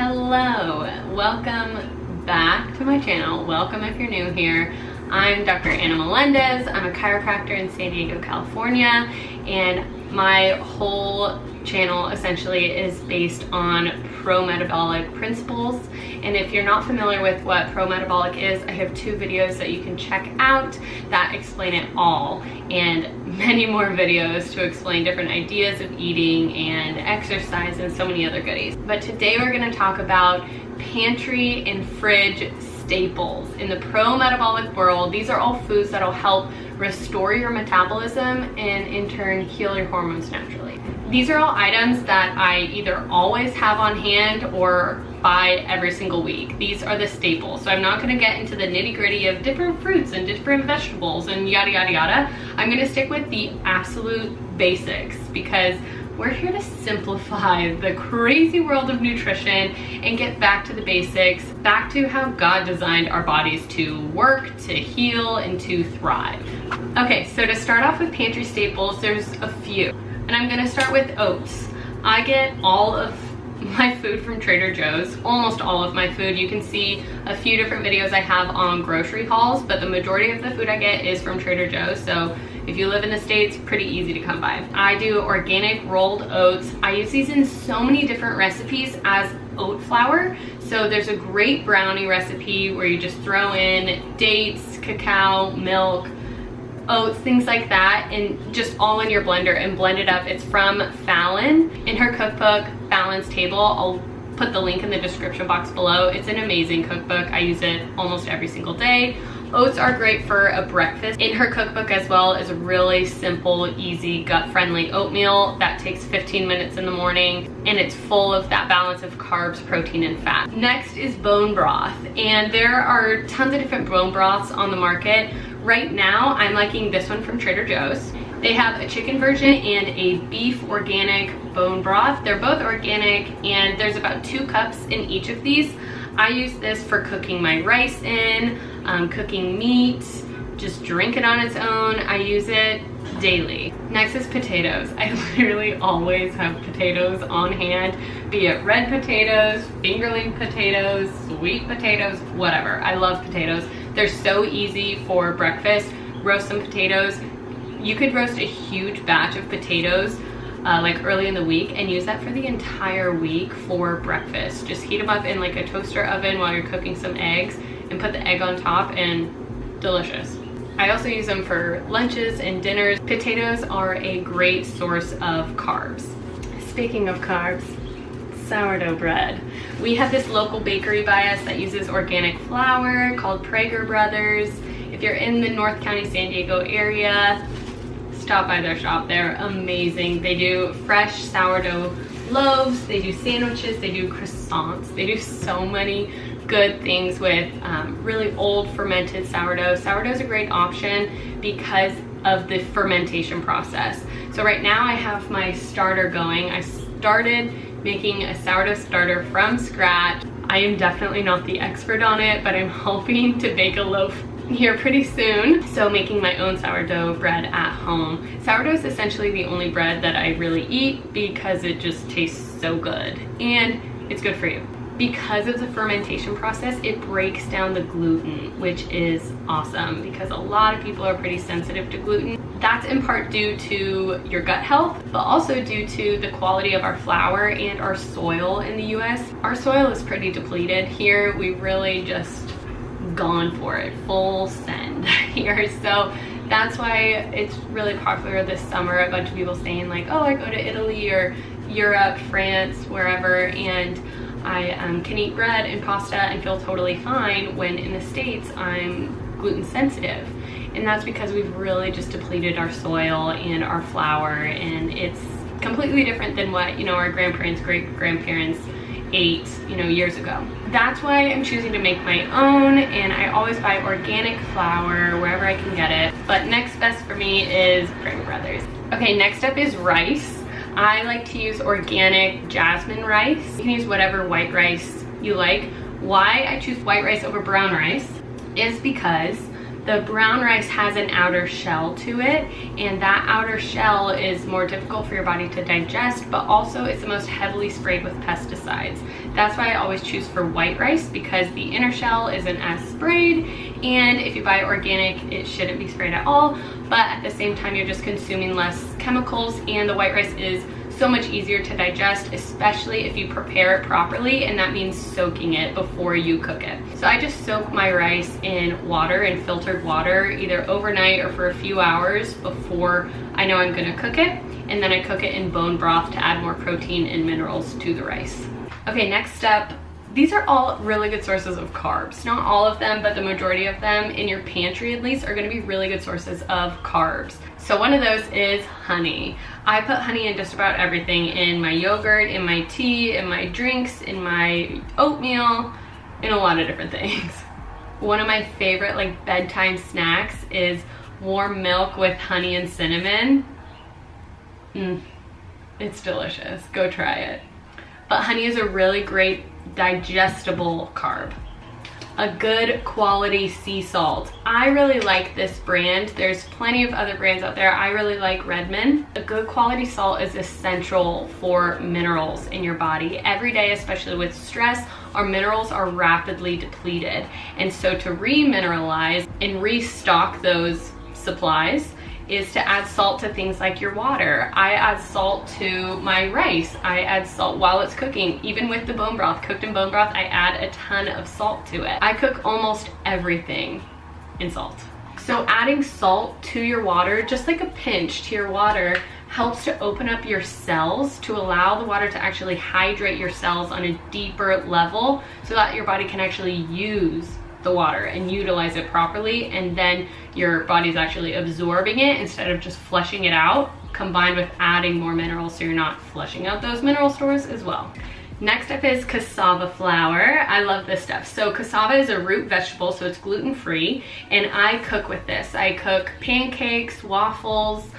Hello, welcome back to my channel. Welcome if you're new here. I'm Dr. Anna Melendez. I'm a chiropractor in San Diego, California, and my whole channel essentially is based on pro-metabolic principles. And if you're not familiar with what pro-metabolic is, I have 2 videos that you can check out that explain it all, and many more videos to explain different ideas of eating and exercise and so many other goodies. But today we're going to talk about pantry and fridge staples. In the pro-metabolic world, these are all foods that'll help restore your metabolism and in turn heal your hormones naturally. These are all items that I either always have on hand or buy every single week. These are the staples. So I'm not going to get into the nitty-gritty of different fruits and different vegetables and yada yada yada. I'm going to stick with the absolute basics because we're here to simplify the crazy world of nutrition and get back to the basics, back to how God designed our bodies to work, to heal, and to thrive. Okay, so to start off with pantry staples, there's a few. And I'm gonna start with oats. I get all of my food from Trader Joe's, almost all of my food. You can see a few different videos I have on grocery hauls, but the majority of the food I get is from Trader Joe's. So if you live in the States, pretty easy to come by. I do organic rolled oats. I use these in so many different recipes as oat flour. So there's a great brownie recipe where you just throw in dates, cacao, milk, oats, things like that, and just all in your blender and blend it up. It's from Fallon. In her cookbook, Fallon's Table, I'll put the link in the description box below. It's an amazing cookbook. I use it almost every single day. Oats are great for a breakfast. In her cookbook as well is a really simple, easy, gut-friendly oatmeal that takes 15 minutes in the morning, and it's full of that balance of carbs, protein, and fat. Next is bone broth, and there are tons of different bone broths on the market. Right now, I'm liking this one from Trader Joe's. They have a chicken version and a beef organic bone broth. They're both organic, and there's about 2 cups in each of these. I use this for cooking my rice in, cooking meat, just drink it on its own. I use it daily. Next is potatoes. I literally always have potatoes on hand, be it red potatoes, fingerling potatoes, sweet potatoes, whatever. I love potatoes. They're so easy for breakfast. Roast some potatoes. You could roast a huge batch of potatoes like early in the week and use that for the entire week for breakfast. Just heat them up in like a toaster oven while you're cooking some eggs and put the egg on top, and delicious. I also use them for lunches and dinners. Potatoes are a great source of carbs. Speaking of carbs, sourdough bread. We have this local bakery by us that uses organic flour called Prager Brothers. If you're in the North County, San Diego area, stop by their shop. They're amazing. They do fresh sourdough loaves, they do sandwiches, they do croissants, they do so many good things with really old fermented sourdough. Sourdough is a great option because of the fermentation process. So right now I have my starter going. I started making a sourdough starter from scratch. I am definitely not the expert on it, but I'm hoping to bake a loaf here pretty soon. So making my own sourdough bread at home. Sourdough is essentially the only bread that I really eat because it just tastes so good and it's good for you. Because of the fermentation process, it breaks down the gluten, which is awesome because a lot of people are pretty sensitive to gluten. That's in part due to your gut health, but also due to the quality of our flour and our soil in the US. Our soil is pretty depleted here. We've really just gone for it, full send here. So that's why it's really popular this summer. A bunch of people saying like, oh, I go to Italy or Europe, France, wherever, and I can eat bread and pasta and feel totally fine, when in the States I'm gluten sensitive. And that's because we've really just depleted our soil and our flour, and it's completely different than what, you know, our grandparents, great-grandparents ate, you know, years ago. That's why I'm choosing to make my own, and I always buy organic flour wherever I can get it. But next best for me is Prager Brothers. Okay, next up is rice. I like to use organic jasmine rice. You can use whatever white rice you like. Why I choose white rice over brown rice is because The brown rice has an outer shell to it, and that outer shell is more difficult for your body to digest, but also it's the most heavily sprayed with pesticides. That's why I always choose for white rice, because the inner shell isn't as sprayed, and if you buy organic, it shouldn't be sprayed at all, but at the same time, you're just consuming less chemicals, and the white rice is so much easier to digest, especially if you prepare it properly, and that means soaking it before you cook it. So I just soak my rice in water, in filtered water, either overnight or for a few hours before I know I'm gonna cook it, and then I cook it in bone broth to add more protein and minerals to the rice. Okay, next up, these are all really good sources of carbs. Not all of them, but the majority of them in your pantry at least are gonna be really good sources of carbs. So one of those is honey. I put honey in just about everything, in my yogurt, in my tea, in my drinks, in my oatmeal, in a lot of different things. One of my favorite like bedtime snacks is warm milk with honey and cinnamon. It's delicious, go try it. But honey is a really great digestible carb. A good quality sea salt. I really like this brand. There's plenty of other brands out there. I really like Redmond. A good quality salt is essential for minerals in your body. Every day, especially with stress, our minerals are rapidly depleted. And so to remineralize and restock those supplies is to add salt to things like your water. I add salt to my rice. I add salt while it's cooking. Even with the bone broth, cooked in bone broth, I add a ton of salt to it. I cook almost everything in salt. So adding salt to your water, just like a pinch to your water, helps to open up your cells to allow the water to actually hydrate your cells on a deeper level so that your body can actually use the water and utilize it properly, and then your body's actually absorbing it instead of just flushing it out, combined with adding more minerals so you're not flushing out those mineral stores as well. Next up is cassava flour. I love this stuff. So cassava is a root vegetable, so it's gluten-free, and I cook with this. I cook pancakes, waffles,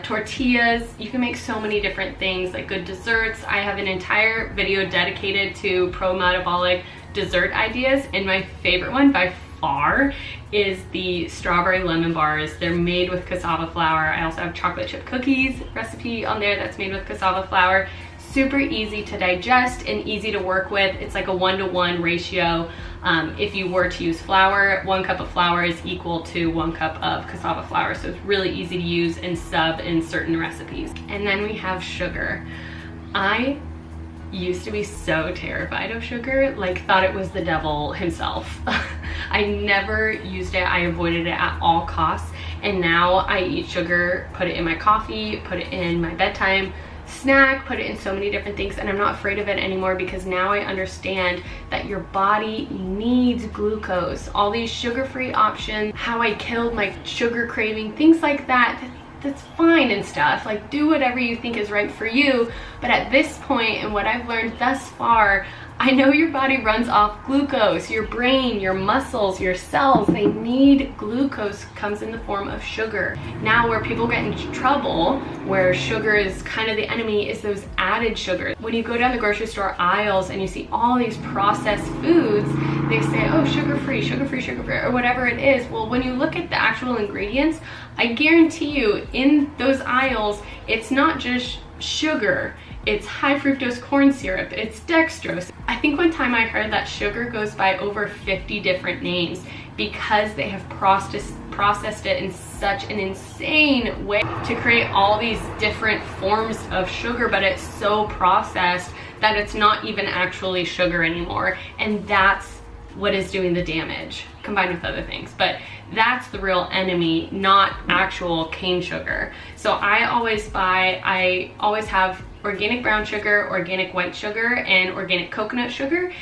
tortillas. You can make so many different things, like good desserts. I have an entire video dedicated to pro-metabolic dessert ideas, and my favorite one by far is the strawberry lemon bars. They're made with cassava flour. I also have chocolate chip cookies recipe on there that's made with cassava flour. Super easy to digest and easy to work with. It's like a 1-to-1 ratio. If you were to use flour, 1 cup of flour is equal to 1 cup of cassava flour. So it's really easy to use and sub in certain recipes. And then we have sugar. I used to be so terrified of sugar, like thought it was the devil himself. I never used it. I avoided it at all costs. And now I eat sugar, put it in my coffee, put it in my bedtime snack, put it in so many different things, and I'm not afraid of it anymore because now I understand that your body needs glucose. All these sugar-free options, how I killed my sugar craving, things like that, that's fine and stuff. Like, do whatever you think is right for you. But at this point, and what I've learned thus far, I know your body runs off glucose. Your brain, your muscles, your cells, they need glucose. Comes in the form of sugar. Now where people get into trouble, where sugar is kind of the enemy, is those added sugars. When you go down the grocery store aisles and you see all these processed foods, they say, oh, sugar-free, sugar-free, sugar-free, or whatever it is. Well, when you look at the actual ingredients, I guarantee you in those aisles, it's not just sugar. It's high fructose corn syrup, it's dextrose. I think one time I heard that sugar goes by over 50 different names because they have processed it in such an insane way to create all these different forms of sugar, but it's so processed that it's not even actually sugar anymore. And that's what is doing the damage, combined with other things. But that's the real enemy, not actual cane sugar. So I always have organic brown sugar, organic white sugar, and organic coconut sugar,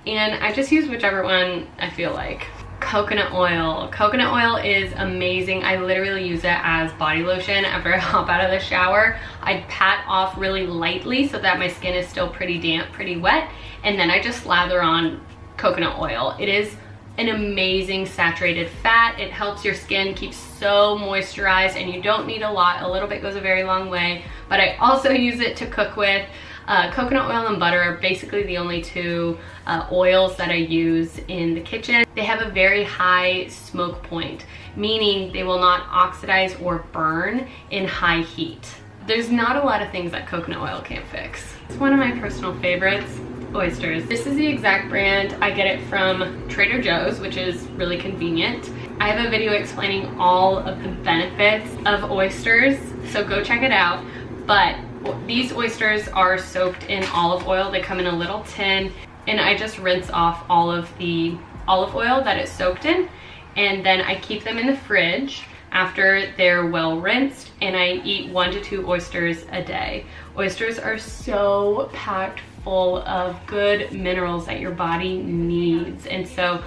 and I just use whichever one I feel like. Coconut oil. Coconut oil is amazing. I literally use it as body lotion after I hop out of the shower. I pat off really lightly so that my skin is still pretty damp, pretty wet, and then I just slather on coconut oil. It is an amazing saturated fat. It helps your skin keep so moisturized, and you don't need a lot. A little bit goes a very long way, but I also use it to cook with. Coconut oil and butter are basically the only two oils that I use in the kitchen. They have a very high smoke point, meaning they will not oxidize or burn in high heat. There's not a lot of things that coconut oil can't fix. It's one of my personal favorites. oysters. This is the exact brand. I get it from Trader Joe's, which is really convenient. I have a video explaining all of the benefits of oysters, so go check it out. But these oysters are soaked in olive oil. They come in a little tin, and I just rinse off all of the olive oil that it's soaked in, and then I keep them in the fridge after they're well rinsed, and I eat 1 to 2 oysters a day. Oysters are so packed full of good minerals that your body needs, and so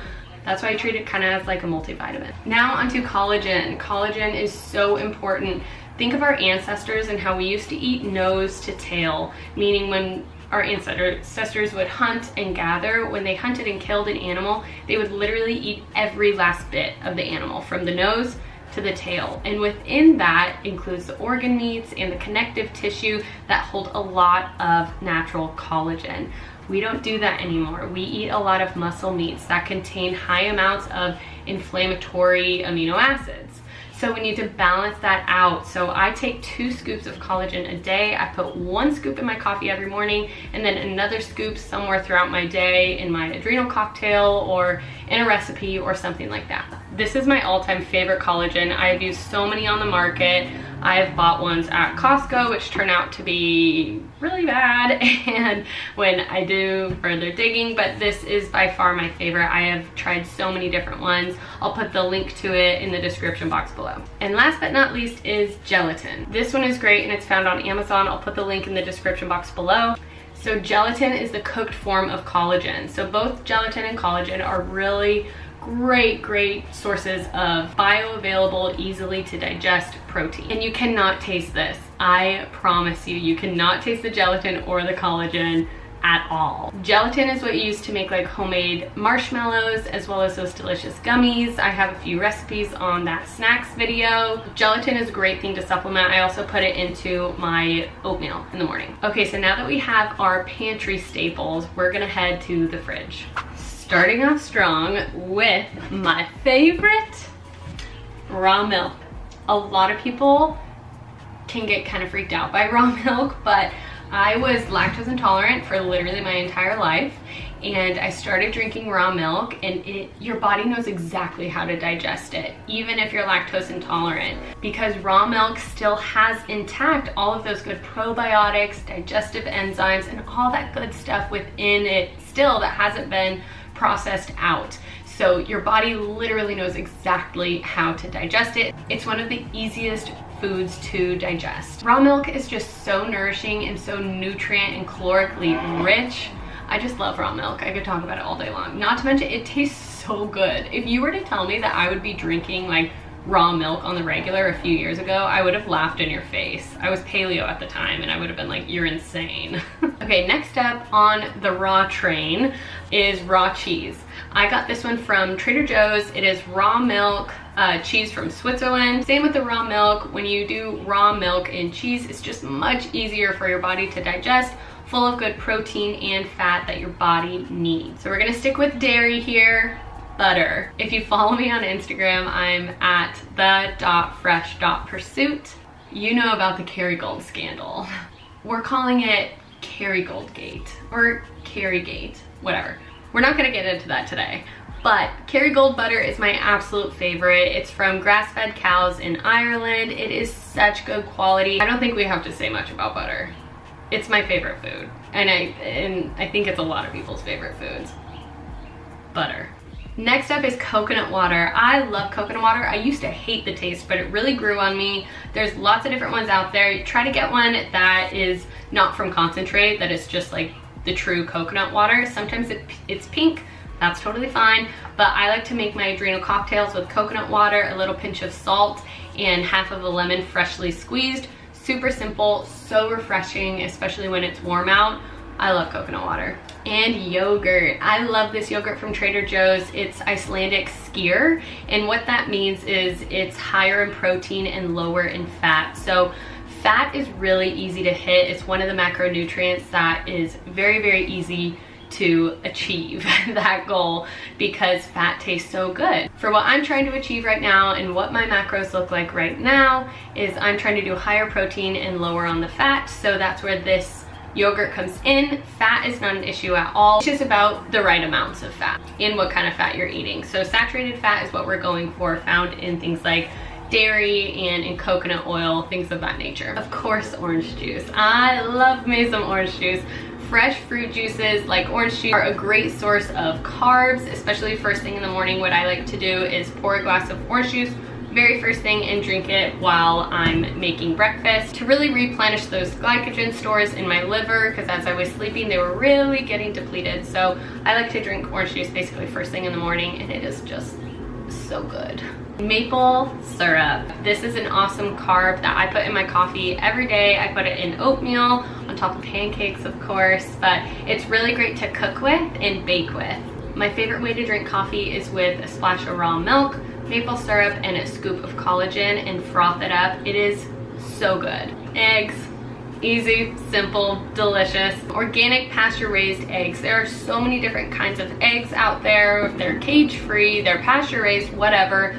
that's why I treat it kind of as like a multivitamin. Now onto collagen. Collagen is so important. Think of our ancestors and how we used to eat nose to tail, meaning when our ancestors would hunt and gather, when they hunted and killed an animal, they would literally eat every last bit of the animal, from the nose to the tail. And within that includes the organ meats and the connective tissue that hold a lot of natural collagen. We don't do that anymore. We eat a lot of muscle meats that contain high amounts of inflammatory amino acids. So we need to balance that out. So I take 2 scoops of collagen a day. I put 1 scoop in my coffee every morning, and then another scoop somewhere throughout my day in my adrenal cocktail or in a recipe or something like that. This is my all-time favorite collagen. I've used so many on the market. I've bought ones at Costco, which turn out to be really bad and when I do further digging, but this is by far my favorite. I have tried so many different ones. I'll put the link to it in the description box below. And last but not least is gelatin. This one is great and it's found on Amazon. I'll put the link in the description box below. So gelatin is the cooked form of collagen. So both gelatin and collagen are really great sources of bioavailable, easily to digest protein. And you cannot taste this. I promise you, you cannot taste the gelatin or the collagen at all. Gelatin is what you use to make like homemade marshmallows, as well as those delicious gummies. I have a few recipes on that snacks video. Gelatin is a great thing to supplement. I also put it into my oatmeal in the morning. Okay, so now that we have our pantry staples, we're gonna head to the fridge. Starting off strong with my favorite, raw milk. A lot of people can get kind of freaked out by raw milk, but I was lactose intolerant for literally my entire life, and I started drinking raw milk, and your body knows exactly how to digest it, even if you're lactose intolerant, because raw milk still has intact all of those good probiotics, digestive enzymes, and all that good stuff within it still that hasn't been processed out. So your body literally knows exactly how to digest it. It's one of the easiest foods to digest. Raw milk is just so nourishing and so nutrient and calorically rich. I just love raw milk. I could talk about it all day long. Not to mention, it tastes so good. If you were to tell me that I would be drinking like raw milk on the regular a few years ago, I would have laughed in your face. I was paleo at the time and I would have been like, you're insane. Okay, next up on the raw train is raw cheese. I got this one from Trader Joe's. It is raw milk cheese from Switzerland. Same with the raw milk. When you do raw milk and cheese, it's just much easier for your body to digest, full of good protein and fat that your body needs. So we're gonna stick with dairy here. Butter. If you follow me on Instagram, I'm at the.fresh.pursuit. You know about the Kerrygold scandal. We're calling it Kerrygold Gate or Kerrygate, whatever. We're not gonna get into that today, but Kerrygold butter is my absolute favorite. It's from grass-fed cows in Ireland. It is such good quality. I don't think we have to say much about butter. It's my favorite food, and I think it's a lot of people's favorite foods. Butter. Next up is coconut water. I love coconut water. I used to hate the taste, but it really grew on me. There's lots of different ones out there. Try to get one that is not from concentrate, that is just like the true coconut water. Sometimes it's pink, that's totally fine, but I like to make my adrenal cocktails with coconut water, a little pinch of salt, and half of a lemon freshly squeezed. Super simple, so refreshing, especially when it's warm out. I love coconut water. And yogurt. I love this yogurt from Trader Joe's. It's Icelandic skyr, and what that means is it's higher in protein and lower in fat. So fat is really easy to hit. It's one of the macronutrients that is very easy to achieve that goal, because fat tastes so good. For what I'm trying to achieve right now and what my macros look like right now is I'm trying to do higher protein and lower on the fat. So that's where this Yogurt comes in, fat is not an issue at all. It's just about the right amounts of fat and what kind of fat you're eating. So saturated fat is what we're going for, found in things like dairy and in coconut oil, things of that nature. Of course, orange juice. I love me some orange juice. Fresh fruit juices like orange juice are a great source of carbs, especially first thing in the morning. What I like to do is pour a glass of orange juice very first thing and drink it while I'm making breakfast to really replenish those glycogen stores in my liver, because as I was sleeping they were really getting depleted. So I like to drink orange juice basically first thing in the morning, and it is just so good. Maple syrup. This is an awesome carb that I put in my coffee every day. I put it in oatmeal on top of pancakes, of course, but it's really great to cook with and bake with. My favorite way to drink coffee is with a splash of raw milk, maple syrup, and a scoop of collagen, and froth it up. It is so good. Eggs. Easy, simple, delicious. Organic pasture-raised eggs. There are so many different kinds of eggs out there. They're cage-free, they're pasture-raised, whatever.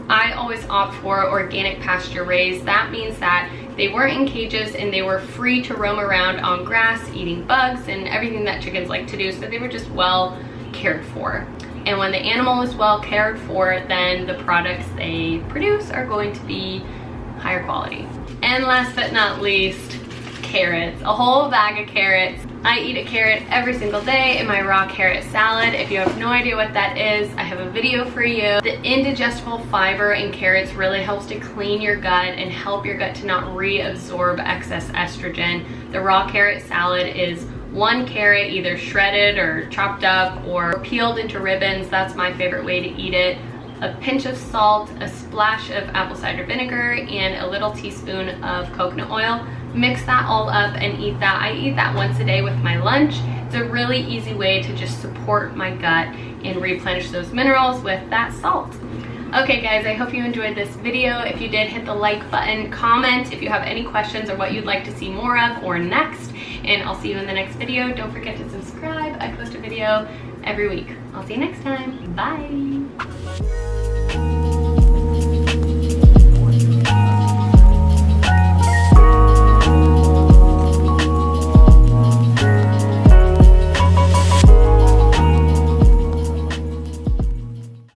I always opt for organic pasture-raised. That means that they weren't in cages and they were free to roam around on grass, eating bugs and everything that chickens like to do, so they were just well cared for. And when the animal is well cared for, then the products they produce are going to be higher quality. And last but not least, carrots. A whole bag of carrots. I eat a carrot every single day in my raw carrot salad. If you have no idea what that is, I have a video for you. The indigestible fiber in carrots really helps to clean your gut and help your gut to not reabsorb excess estrogen. The raw carrot salad is one carrot either shredded or chopped up or peeled into ribbons. That's my favorite way to eat it. A pinch of salt, a splash of apple cider vinegar, and a little teaspoon of coconut oil. Mix that all up and eat that. I eat that once a day with my lunch. It's a really easy way to just support my gut and replenish those minerals with that salt. Okay guys, I hope you enjoyed this video. If you did, hit the like button, comment if you have any questions or what you'd like to see more of or next, and I'll see you in the next video. Don't forget to subscribe. I post a video every week. I'll see you next time. Bye.